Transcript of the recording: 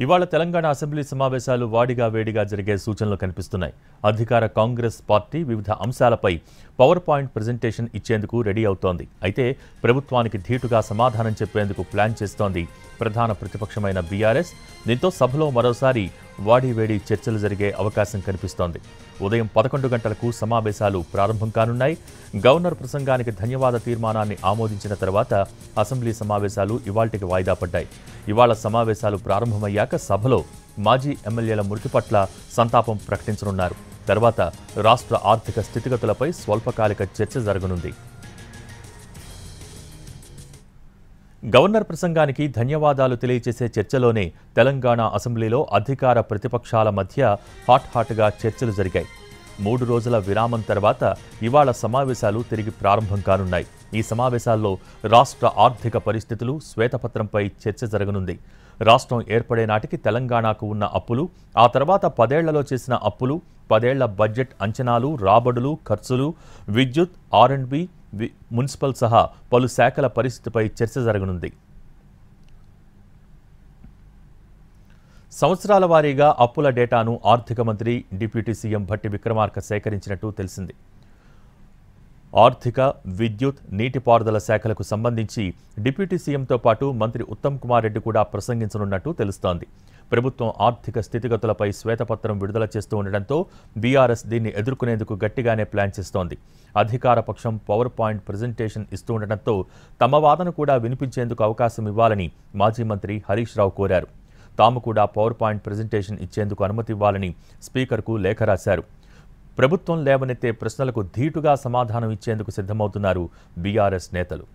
ఇవాళ తెలంగాణ అసెంబ్లీ సమావేశాలు వాడిగా వేడిగా జరిగే సూచనలు కనిపిస్తున్నాయి. అధికార కాంగ్రెస్ పార్టీ వివిధ అంశాలపై పవర్ పాయింట్ ప్రెజెంటేషన్ ఇచ్చేందుకు రెడీ అవుతోంది. అయితే ప్రభుత్వానికి ధీటుగా సమాధానం చెప్పేందుకు ప్లాన్ చేస్తోంది ప్రధాన ప్రతిపక్షమైన బీఆర్ఎస్. దీంతో సభలో మరోసారి వాడివేడి చర్చలు జరిగే అవకాశం కనిపిస్తోంది. ఉదయం 11 గంటలకు సమావేశాలు ప్రారంభం కానున్నాయి. గవర్నర్ ప్రసంగానికి ధన్యవాద తీర్మానాన్ని ఆమోదించిన తర్వాత అసెంబ్లీ సమావేశాలు ఇవాళ్టికి వాయిదా పడ్డాయి. ఇవాళ సమావేశాలు ప్రారంభమయ్యాక సభలో మాజీ ఎమ్మెల్యేల మృతి పట్ల సంతాపం ప్రకటించనున్నారు. తర్వాత రాష్ట్ర ఆర్థిక స్థితిగతులపై స్వల్పకాలిక చర్చ జరగనుంది. గవర్నర్ ప్రసంగానికి ధన్యవాదాలు తెలియజేసే చర్చలోనే తెలంగాణ అసెంబ్లీలో అధికార ప్రతిపక్షాల మధ్య హాట్గా చర్చలు జరిగాయి. 3 రోజుల విరామం తర్వాత ఇవాళ సమావేశాలు తిరిగి ప్రారంభం కానున్నాయి. ఈ సమావేశాల్లో రాష్ట్ర ఆర్థిక పరిస్థితులు, శ్వేతపత్రంపై చర్చ జరగనుంది. రాష్ట్రం ఏర్పడే నాటికి తెలంగాణకు ఉన్న అప్పులు, ఆ తర్వాత 10 ఏళ్లలో చేసిన అప్పులు, 10 ఏళ్ల బడ్జెట్ అంచనాలు, రాబడులు, ఖర్చులు, విద్యుత్, R&B, మున్సిపల్ సహా పలు శాఖల పరిస్థితిపై చర్చ జరగనుంది. సంవత్సరాల వారీగా అప్పుల డేటాను ఆర్థిక మంత్రి, డిప్యూటీ సీఎం భట్టి విక్రమార్క సేకరించినట్టు తెలిసింది. ఆర్థిక, విద్యుత్, నీటిపారుదల శాఖలకు సంబంధించి డిప్యూటీ సీఎంతో పాటు మంత్రి ఉత్తమ్ కుమార్ రెడ్డి కూడా ప్రసంగించనున్నట్టు తెలుస్తోంది. ప్రభుత్వం ఆర్థిక స్థితిగతులపై శ్వేతపత్రం విడుదల చేస్తూ ఉండడంతో బీఆర్ఎస్ దీన్ని ఎదుర్కొనేందుకు గట్టిగానే ప్లాన్ చేస్తోంది. అధికార పక్షం పవర్ పాయింట్ ప్రెజెంటేషన్ ఇస్తూ ఉండడంతో తమ వాదన కూడా వినిపించేందుకు అవకాశం ఇవ్వాలని మాజీ మంత్రి హరీష్ రావు కోరారు. తాము కూడా పవర్ పాయింట్ ప్రెజెంటేషన్ ఇచ్చేందుకు అనుమతి ఇవ్వాలని స్పీకర్కు లేఖ రాశారు. ప్రభుత్వం లేవనెత్తే ప్రశ్నలకు ధీటుగా సమాధానం ఇచ్చేందుకు సిద్ధమవుతున్నారు బీఆర్ఎస్ నేతలు.